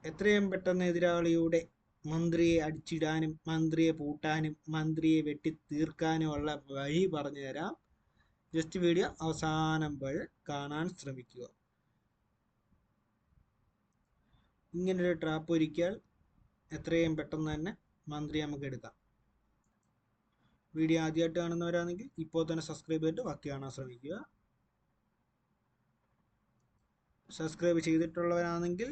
എത്രയും പെട്ടെന്ന് എതിരാളിയുടെ മന്ത്രിയെ അടിച്ചിടാനും മന്ത്രിയെ പൂട്ടാനും മന്ത്രിയെ വെട്ടി തീർക്കാനുമുള്ള വഴി പറഞ്ഞു തരാം. ജസ്റ്റ് വീഡിയോ അവസാനം വരെ കാണാൻ ശ്രമിക്കുക. ഇങ്ങനൊരു ട്രാപ്പ് ഒരുക്കിയാൽ എത്രയും പെട്ടെന്ന് തന്നെ മന്ത്രി നമുക്ക് എടുക്കാം. വീഡിയോ ആദ്യമായിട്ട് കാണുന്നവരാണെങ്കിൽ ഇപ്പോൾ തന്നെ സബ്സ്ക്രൈബ് ചെയ്തിട്ട് ബാക്കി കാണാൻ ശ്രമിക്കുക. സബ്സ്ക്രൈബ് ചെയ്തിട്ടുള്ളവരാണെങ്കിൽ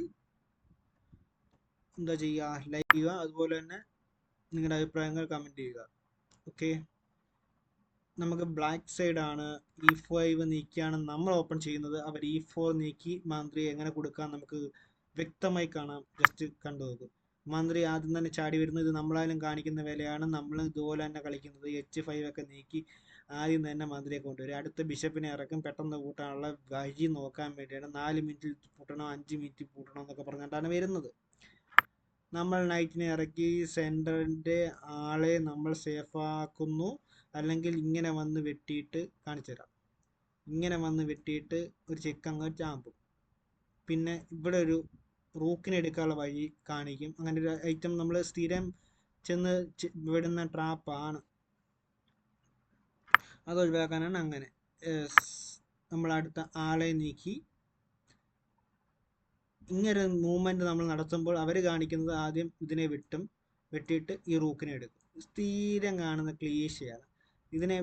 എന്താ ചെയ്യുക, ലൈക്ക് ചെയ്യുക, അതുപോലെ തന്നെ നിങ്ങളുടെ അഭിപ്രായങ്ങൾ കമൻറ്റ് ചെയ്യുക. ഓക്കെ, നമുക്ക് ബ്ലാക്ക് സൈഡ് ആണ്. E5 നീക്കിയാണ് നമ്മൾ ഓപ്പൺ ചെയ്യുന്നത്. അവർ E4 നീക്കി മന്ത്രി എങ്ങനെ കൊടുക്കാൻ നമുക്ക് വ്യക്തമായി കാണാം. ജസ്റ്റ് കണ്ടു നോക്കും. മന്ത്രി ആദ്യം തന്നെ ചാടി വരുന്നത് ഇത് നമ്മളായാലും കാണിക്കുന്ന വിലയാണ്. നമ്മൾ ഇതുപോലെ തന്നെ കളിക്കുന്നത്. H5 ഒക്കെ നീക്കി ആദ്യം തന്നെ മന്ത്രിയെ കൊണ്ടുവരും. അടുത്ത ബിഷപ്പിനെ ഇറക്കും. പെട്ടെന്ന് കൂട്ടാനുള്ള വഴി നോക്കാൻ വേണ്ടിയാണ്. 4 മിനിറ്റിൽ പൂട്ടണം, 5 മിനിറ്റിൽ പൂട്ടണം എന്നൊക്കെ പറഞ്ഞിട്ടാണ് വരുന്നത്. നമ്മൾ നൈറ്റിനെ ഇറക്കി സെൻറ്ററിൻ്റെ ആളെ നമ്മൾ സേഫ് ആക്കുന്നു. അല്ലെങ്കിൽ ഇങ്ങനെ വന്ന് വെട്ടിയിട്ട് കാണിച്ചു തരാം. ഇങ്ങനെ വന്ന് വെട്ടിയിട്ട് ഒരു ചെക്ക് അങ്ങ് ചാമ്പും. പിന്നെ ഇവിടെ ഒരു റൂക്കിനെ എടുക്കാനുള്ള വഴി കാണിക്കും. അങ്ങനെ ഒരു ഐറ്റം നമ്മൾ സ്ഥിരം ചെന്ന് വിടുന്ന ട്രാപ്പാണ്. അത് ഒഴിവാക്കാനാണ് അങ്ങനെ. നമ്മൾ അടുത്ത ആളെ നീക്കി ഇങ്ങനെ മൂവ്മെൻറ്റ് നമ്മൾ നടത്തുമ്പോൾ അവർ കാണിക്കുന്നത് ആദ്യം ഇതിനെ വെട്ടിയിട്ട് ഈ റൂക്കിനെ എടുക്കും. സ്ഥിരം കാണുന്ന ക്ലീശയാണ്. ഇതിനെ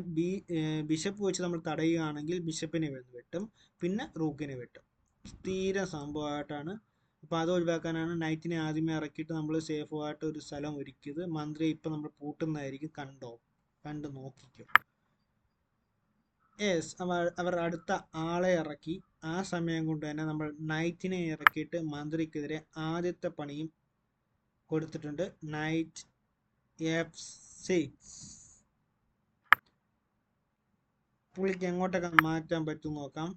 ബിഷപ്പ് വെച്ച് നമ്മൾ തടയുകയാണെങ്കിൽ ബിഷപ്പിനെ വെട്ടും, പിന്നെ റൂക്കിനെ വെട്ടും. സ്ഥിരം സംഭവമായിട്ടാണ്. അപ്പോൾ അത് ഒഴിവാക്കാനാണ് നൈറ്റിനെ ആദ്യമേ ഇറക്കിയിട്ട് നമ്മൾ സേഫായിട്ട് ഒരു സ്ഥലം ഒരുക്കിയത്. മന്ത്രിയെ ഇപ്പം നമ്മൾ പൂട്ടുന്നതായിരിക്കും. കണ്ട് നോക്കിക്കും. യെസ്, അവർ അടുത്ത ആളെ ഇറക്കി. ആ സമയം കൊണ്ട് തന്നെ നമ്മൾ നൈറ്റിനെ ഇറക്കിയിട്ട് മന്ത്രിക്കെതിരെ ആദ്യത്തെ പണിയും കൊടുത്തിട്ടുണ്ട്. Night F6. പുള്ളിക്ക് എങ്ങോട്ടൊക്കെ മാറ്റാൻ പറ്റും നോക്കാം.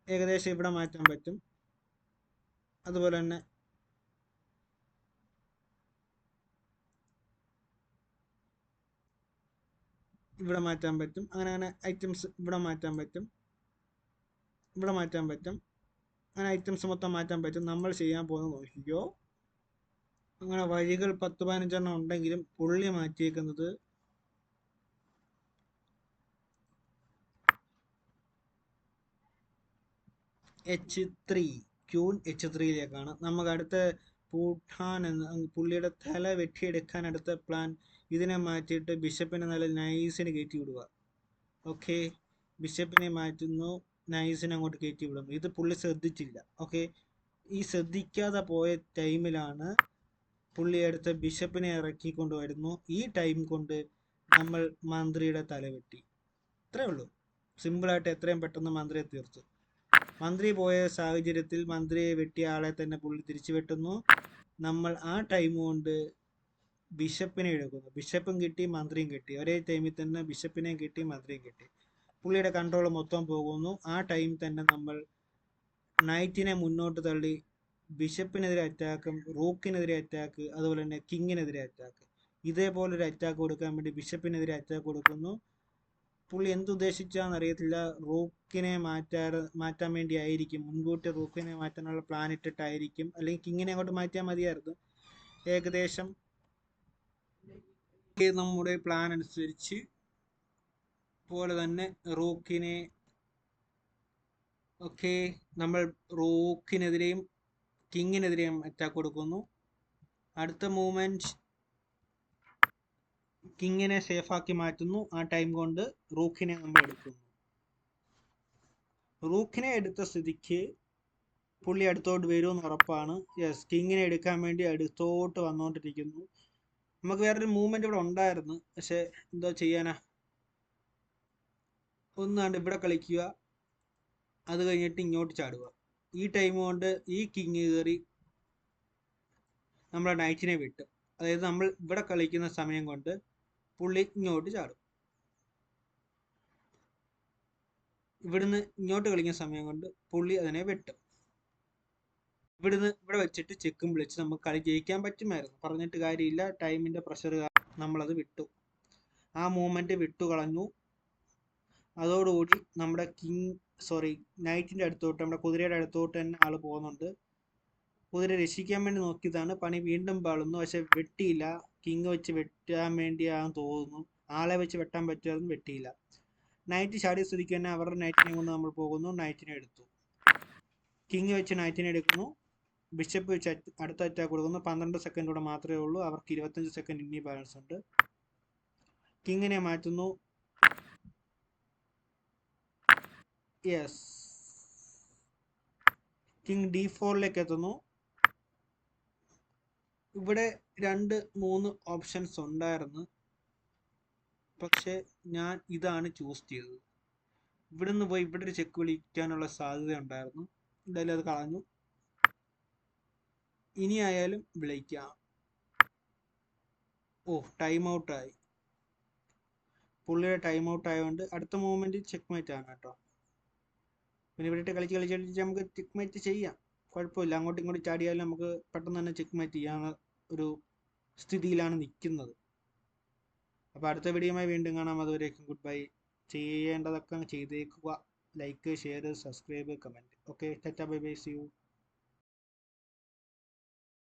ഏകദേശം ഇവിടെ മാറ്റാൻ പറ്റും. അതുപോലെ തന്നെ ഇവിടെ മാറ്റാൻ പറ്റും. അങ്ങനെ ഐറ്റംസ് ഇവിടെ മാറ്റാൻ പറ്റും, ഇവിടെ മാറ്റാൻ പറ്റും. അങ്ങനെ ഐറ്റംസ് മൊത്തം മാറ്റാൻ പറ്റും. നമ്മൾ ചെയ്യാൻ പോകുന്നത് നോക്കിക്കോ. അങ്ങനെ വഴികൾ 10-15 ഉണ്ടെങ്കിലും പുള്ളി മാറ്റിയേക്കുന്നത് H3, ക്യൂൻ H3യിലേക്കാണ്. നമുക്ക് അടുത്ത പൂട്ടാൻ പുള്ളിയുടെ തല വെട്ടിയെടുക്കാൻ അടുത്ത പ്ലാൻ ഇതിനെ മാറ്റിയിട്ട് ബിഷപ്പിനെ നല്ല നൈസിന് കയറ്റി വിടുക. ഓക്കെ, ബിഷപ്പിനെ മാറ്റുന്നു, നൈസിനെ അങ്ങോട്ട് കയറ്റി വിടുന്നു. ഇത് പുള്ളി ശ്രദ്ധിച്ചില്ല. ഓക്കെ, ഈ ശ്രദ്ധിക്കാതെ പോയ ടൈമിലാണ് പുള്ളി അടുത്ത ബിഷപ്പിനെ ഇറക്കിക്കൊണ്ട് വരുന്നു. ഈ ടൈം കൊണ്ട് നമ്മൾ മന്ത്രിയുടെ തല വെട്ടി. ഇത്രേ ഉള്ളൂ. സിമ്പിളായിട്ട് എത്രയും പെട്ടെന്ന് മന്ത്രിയെ തീർത്തു. മന്ത്രി പോയ സാഹചര്യത്തിൽ മന്ത്രിയെ വെട്ടിയ ആളെ തന്നെ പുള്ളി തിരിച്ചു വെട്ടുന്നു. നമ്മൾ ആ ടൈം കൊണ്ട് ബിഷപ്പിനെ എടുക്കുന്നു. ബിഷപ്പും കിട്ടി, മന്ത്രിയും കിട്ടി. ഒരേ ടൈമിൽ തന്നെ ബിഷപ്പിനെയും കിട്ടി, മന്ത്രിയും കിട്ടി. പുള്ളിയുടെ കൺട്രോൾ മൊത്തം പോകുന്നു. ആ ടൈം തന്നെ നമ്മൾ നൈറ്റിനെ മുന്നോട്ട് തള്ളി ബിഷപ്പിനെതിരെ അറ്റാക്കും, റൂക്കിനെതിരെ അറ്റാക്ക്, അതുപോലെ തന്നെ കിങ്ങിനെതിരെ അറ്റാക്ക്. ഇതേപോലൊരു അറ്റാക്ക് കൊടുക്കാൻ വേണ്ടി ബിഷപ്പിനെതിരെ അറ്റാക്ക് കൊടുക്കുന്നു. പുള്ളി എന്തുദ്ദേശിച്ചാന്ന് അറിയത്തില്ല. റൂക്കിനെ മാറ്റാൻ വേണ്ടി ആയിരിക്കും. മുൻകൂട്ടി റൂക്കിനെ മാറ്റാനുള്ള പ്ലാൻ ഇട്ടിട്ടായിരിക്കും. അല്ലെങ്കിൽ കിങ്ങിനെ അങ്ങോട്ട് മാറ്റിയാൽ മതിയായിരുന്നു. ഏകദേശം നമ്മുടെ പ്ലാൻ അനുസരിച്ച് പോലെ തന്നെ റൂക്കിനെ നമ്മൾ റൂക്കിനെതിരെയും കിങ്ങിനെതിരെയും അറ്റാക്ക് കൊടുക്കുന്നു. അടുത്ത മൂവ്മെന്റ് കിങ്ങിനെ സേഫാക്കി മാറ്റുന്നു. ആ ടൈം കൊണ്ട് റൂക്കിനെ നമ്മൾ എടുക്കുന്നു. റൂക്കിനെ എടുത്ത സ്ഥിതിക്ക് പുള്ളി അടുത്തോട്ട് വരുമെന്ന് ഉറപ്പാണ്. യെസ്, കിങ്ങിനെ എടുക്കാൻ വേണ്ടി അടുത്തോട്ട് വന്നുകൊണ്ടിരിക്കുന്നു. നമുക്ക് വേറൊരു മൂവ്മെന്റ് ഇവിടെ ഉണ്ടായിരുന്നു, പക്ഷെ എന്തോ ചെയ്യാനാ. ഒന്നാണ്ട് ഇവിടെ കളിക്കുക, അത് കഴിഞ്ഞിട്ട് ഇങ്ങോട്ട് ചാടുക. ഈ ടൈം കൊണ്ട് ഈ കിങ് കയറി നമ്മളെ നൈറ്റിനെ വിട്ടു. അതായത് നമ്മൾ ഇവിടെ കളിക്കുന്ന സമയം കൊണ്ട് പുള്ളി ഇങ്ങോട്ട് ചാടും. ഇവിടുന്ന് ഇങ്ങോട്ട് കളിക്കുന്ന സമയം കൊണ്ട് പുള്ളി അതിനെ വെട്ടും. ഇവിടുന്ന് ഇവിടെ വെച്ചിട്ട് ചെക്കും വിളിച്ച് നമുക്ക് കളി ജയിക്കാൻ പറ്റുമായിരുന്നു. പറഞ്ഞിട്ട് കാര്യമില്ല, ടൈമിന്റെ പ്രഷർ നമ്മളത് വിട്ടു. ആ മൂവ്മെന്റ് വിട്ടു കളഞ്ഞു. അതോടുകൂടി നമ്മുടെ നൈറ്റിന്റെ അടുത്തോട്ട്, നമ്മുടെ കുതിരയുടെ അടുത്തോട്ട് തന്നെ ആള് പോകുന്നുണ്ട്. കുതിര രക്ഷിക്കാൻ വേണ്ടി നോക്കിയതാണ്. പണി വീണ്ടും പാളുന്നു. പക്ഷെ വെട്ടിയില്ല. കിങ് വെച്ച് വെട്ടാൻ വേണ്ടിയാണെന്ന് തോന്നുന്നു. ആളെ വെച്ച് വെട്ടാൻ പറ്റുമായിരുന്നു, വെട്ടിയില്ല. നൈറ്റ് ചാടിയ സ്ഥിതിക്ക് തന്നെ അവരുടെ നൈറ്റിനെ കൊണ്ട് നമ്മൾ പോകുന്നു. നൈറ്റിനെ എടുത്തു. കിങ് വെച്ച് നൈറ്റിനെ എടുക്കുന്നു. ബിഷപ്പ് വെച്ച് അടുത്ത അറ്റാക്ക് കൊടുക്കുന്നു. 12 സെക്കൻഡ് കൂടെ മാത്രമേ ഉള്ളൂ. അവർക്ക് 25 സെക്കൻഡ് ഇനി ബാലൻസ് ഉണ്ട്. കിങ്ങിനെ മാറ്റുന്നു. യെസ്, കിങ് D4ലേക്ക് എത്തുന്നു. ഇവിടെ 2-3 ഓപ്ഷൻസ് ഉണ്ടായിരുന്നു, പക്ഷെ ഞാൻ ഇതാണ് ചൂസ് ചെയ്തത്. ഇവിടുന്ന് പോയി ഇവിടെ ഒരു ചെക്ക് വിളിക്കാനുള്ള സാധ്യത ഉണ്ടായിരുന്നു. എന്തായാലും അത് കളഞ്ഞു. ഇനി ആയാലും വിളിക്കാം. ടൈം ഔട്ടായി. പുള്ളിയുടെ ടൈം ഔട്ട് ആയതുകൊണ്ട് അടുത്ത മൂവ്മെന്റ് ചെക്ക് മേറ്റ് ആണ് കേട്ടോ. പിന്നെ ഇവിടെ കളിച്ച് നമുക്ക് ചെക്ക് മേറ്റ് ചെയ്യാം, കുഴപ്പമില്ല. അങ്ങോട്ടും ഇങ്ങോട്ടും ചാടിയാലും നമുക്ക് പെട്ടെന്ന് തന്നെ ചെക്ക് മേറ്റ് ചെയ്യാവുന്ന ഒരു സ്ഥിതിയിലാണ് നിൽക്കുന്നത്. അപ്പോൾ അടുത്ത വീഡിയോയുമായി വീണ്ടും കാണാം. അതുവരേക്കും ഗുഡ് ബൈ. ചെയ്യേണ്ടതൊക്കെ ചെയ്തേക്കുക. Like, share, subscribe, comment. Okay, tata, bye bye, see U.